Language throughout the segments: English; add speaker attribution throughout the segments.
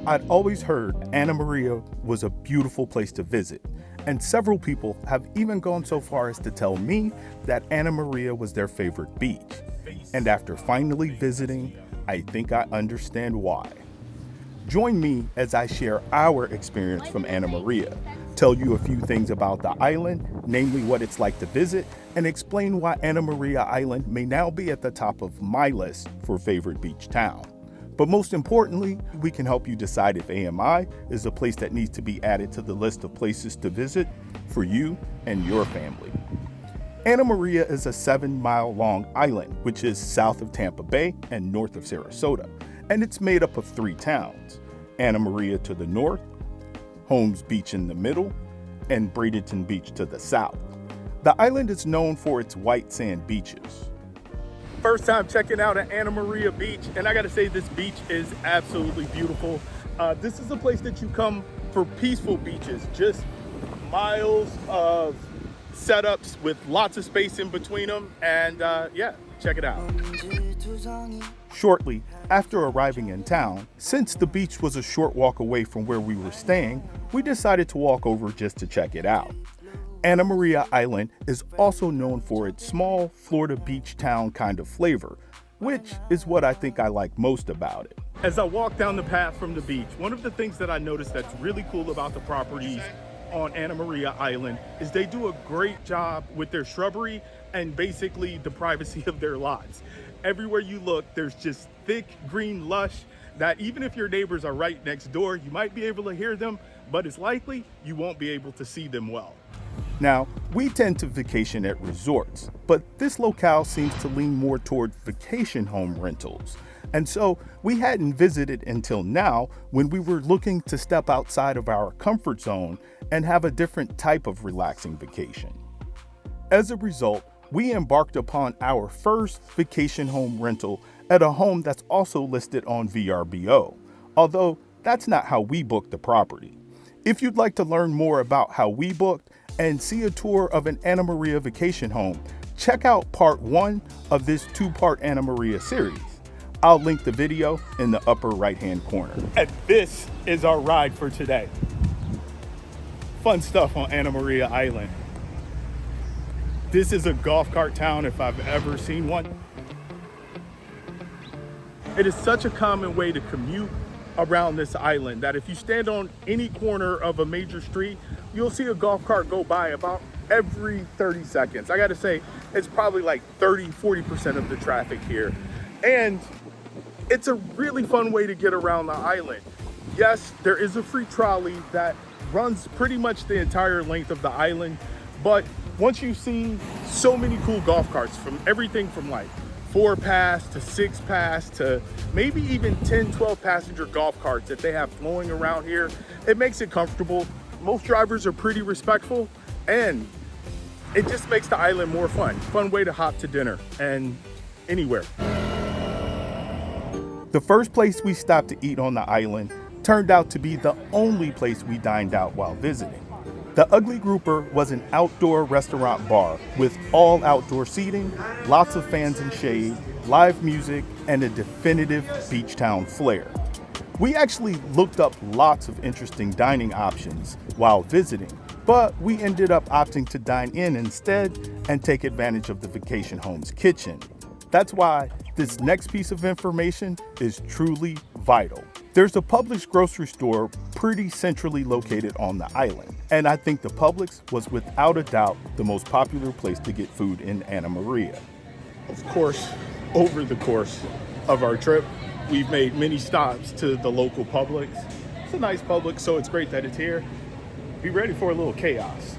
Speaker 1: I'd always heard Anna Maria was a beautiful place to visit, and several people have even gone so far as to tell me that Anna Maria was their favorite beach. And after finally visiting, I think I understand why. Join me as I share our experience from Anna Maria, tell you a few things about the island, namely what it's like to visit, and explain why Anna Maria Island may now be at the top of my list for favorite beach town. But most importantly, we can help you decide if AMI is a place that needs to be added to the list of places to visit for you and your family. Anna Maria is a 7-mile long island, which is south of Tampa Bay and north of Sarasota, and it's made up of 3 towns: Anna Maria to the north, Holmes Beach in the middle, and Bradenton Beach to the south. The island is known for its white sand beaches. First time checking out at Anna Maria Beach, and I gotta say this beach is absolutely beautiful. This is a place that you come for peaceful beaches, just miles of setups with lots of space in between them, and yeah, check it out. Shortly after arriving in town, since the beach was a short walk away from where we were staying, we decided to walk over just to check it out. Anna Maria Island is also known for its small Florida beach town kind of flavor, which is what I think I like most about it. As I walk down the path from the beach, one of the things that I noticed that's really cool about the properties on Anna Maria Island is they do a great job with their shrubbery and basically the privacy of their lots. Everywhere you look, there's just thick green lush that even if your neighbors are right next door, you might be able to hear them, but it's likely you won't be able to see them well. Now, we tend to vacation at resorts, but this locale seems to lean more toward vacation home rentals. And so we hadn't visited until now when we were looking to step outside of our comfort zone and have a different type of relaxing vacation. As a result, we embarked upon our first vacation home rental at a home that's also listed on VRBO, although that's not how we booked the property. If you'd like to learn more about how we booked and see a tour of an Anna Maria vacation home, check out part 1 of this 2-part Anna Maria series. I'll link the video in the upper right-hand corner. And this is our ride for today. Fun stuff on Anna Maria Island. This is a golf cart town if I've ever seen one. It is such a common way to commute around this island that if you stand on any corner of a major street, you'll see a golf cart go by about every 30 seconds. I gotta say, it's probably like 30-40% of the traffic here. And it's a really fun way to get around the island. Yes, there is a free trolley that runs pretty much the entire length of the island, but once you see so many cool golf carts from everything from like 4-pass to 6-pass to maybe even 10-12 passenger golf carts that they have flowing around here, it makes it comfortable. Most drivers are pretty respectful, and it just makes the island more fun. Fun way to hop to dinner and anywhere. The first place we stopped to eat on the island turned out to be the only place we dined out while visiting. The Ugly Grouper was an outdoor restaurant bar with all outdoor seating, lots of fans and shade, live music, and a definitive beach town flair. We actually looked up lots of interesting dining options while visiting, but we ended up opting to dine in instead and take advantage of the vacation home's kitchen. That's why this next piece of information is truly vital. There's a Publix grocery store pretty centrally located on the island, and I think the Publix was without a doubt the most popular place to get food in Anna Maria. Of course, over the course of our trip, we've made many stops to the local Publix. It's a nice Publix, so it's great that it's here. Be ready for a little chaos.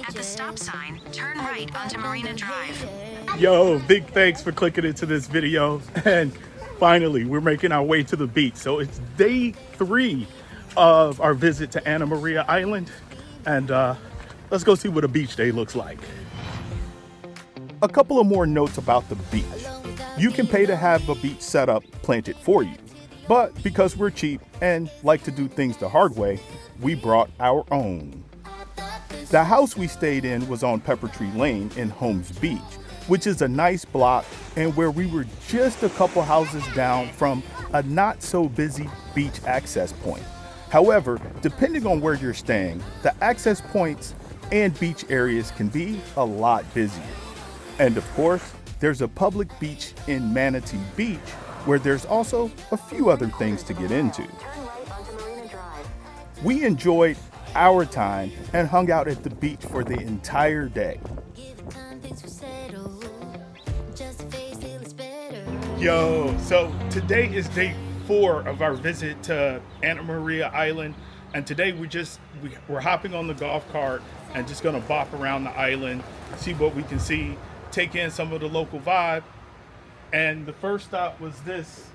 Speaker 2: At the stop sign, turn right onto Marina Drive.
Speaker 1: Yo, big thanks for clicking into this video. And finally, we're making our way to the beach. So it's day 3 of our visit to Anna Maria Island. And let's go see what a beach day looks like. A couple of more notes about the beach. You can pay to have a beach setup planted for you. But because we're cheap and like to do things the hard way, we brought our own. The house we stayed in was on Pepper Tree Lane in Holmes Beach, which is a nice block and where we were just a couple houses down from a not so busy beach access point. However, depending on where you're staying, the access points and beach areas can be a lot busier. And of course, there's a public beach in Manatee Beach where there's also a few other things to get into. We enjoyed our time and hung out at the beach for the entire day. Yo, so today is day 4 of our visit to Anna Maria Island, and today we're hopping on the golf cart and just gonna bop around the island, see what we can see, take in some of the local vibe. And the first stop was this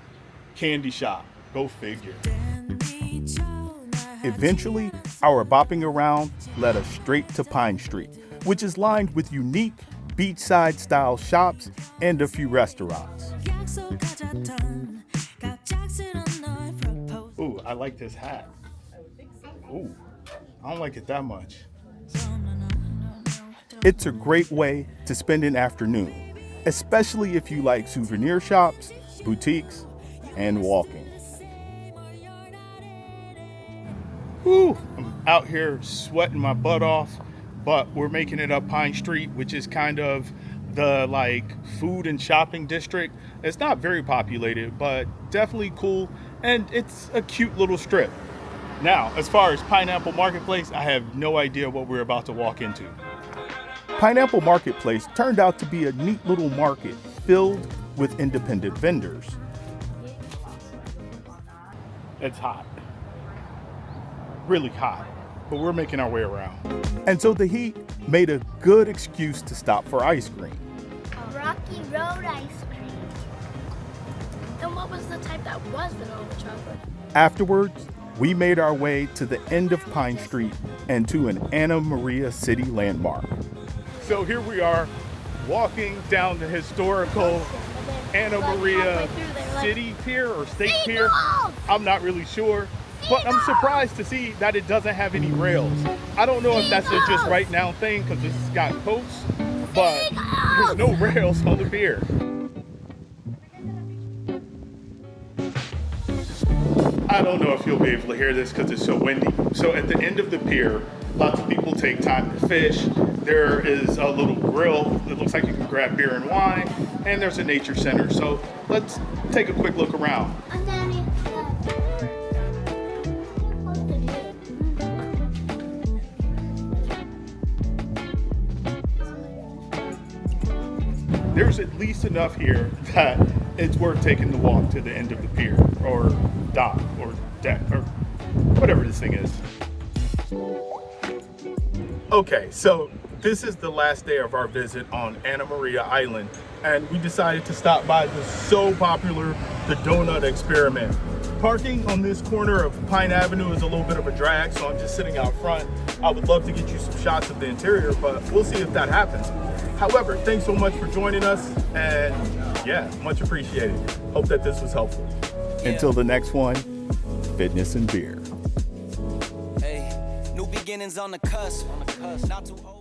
Speaker 1: candy shop. Go figure. Eventually, our bopping around led us straight to Pine Street, which is lined with unique beachside style shops and a few restaurants. Ooh, I like this hat. Ooh, I don't like it that much. It's a great way to spend an afternoon, especially if you like souvenir shops, boutiques, and walking. Whew, I'm out here sweating my butt off, but we're making it up Pine Street, which is kind of the food and shopping district. It's not very populated, but definitely cool, and it's a cute little strip. Now, as far as Pineapple Marketplace, I have no idea what we're about to walk into. Pineapple Marketplace turned out to be a neat little market filled with independent vendors. It's hot. Really hot, but we're making our way around. And so the heat made a good excuse to stop for ice cream.
Speaker 3: Rocky Road ice cream. And what was the type that was vanilla chocolate?
Speaker 1: Afterwards, we made our way to the end of Pine Street and to an Anna Maria City landmark. So here we are, walking down the historical Anna Maria City Pier or State Pier. I'm not really sure, but I'm surprised to see that it doesn't have any rails. I don't know if that's a just right now thing because it's got coats, but there's no rails on the pier. I don't know if you'll be able to hear this because it's so windy. So at the end of the pier, lots of people take time to fish. There is a little grill. It looks like you can grab beer and wine, and there's a nature center. So let's take a quick look around. There's at least enough here that it's worth taking the walk to the end of the pier or dock or deck or whatever this thing is. Okay, so this is the last day of our visit on Anna Maria Island, and we decided to stop by the so popular The Donut Experiment. Parking on this corner of Pine Avenue is a little bit of a drag, so I'm just sitting out front. I would love to get you some shots of the interior, but we'll see if that happens. However, thanks so much for joining us, and yeah, much appreciated. Hope that this was helpful. Until the next one, fitness and beer.
Speaker 4: Hey, new beginnings on the cusp, not too old.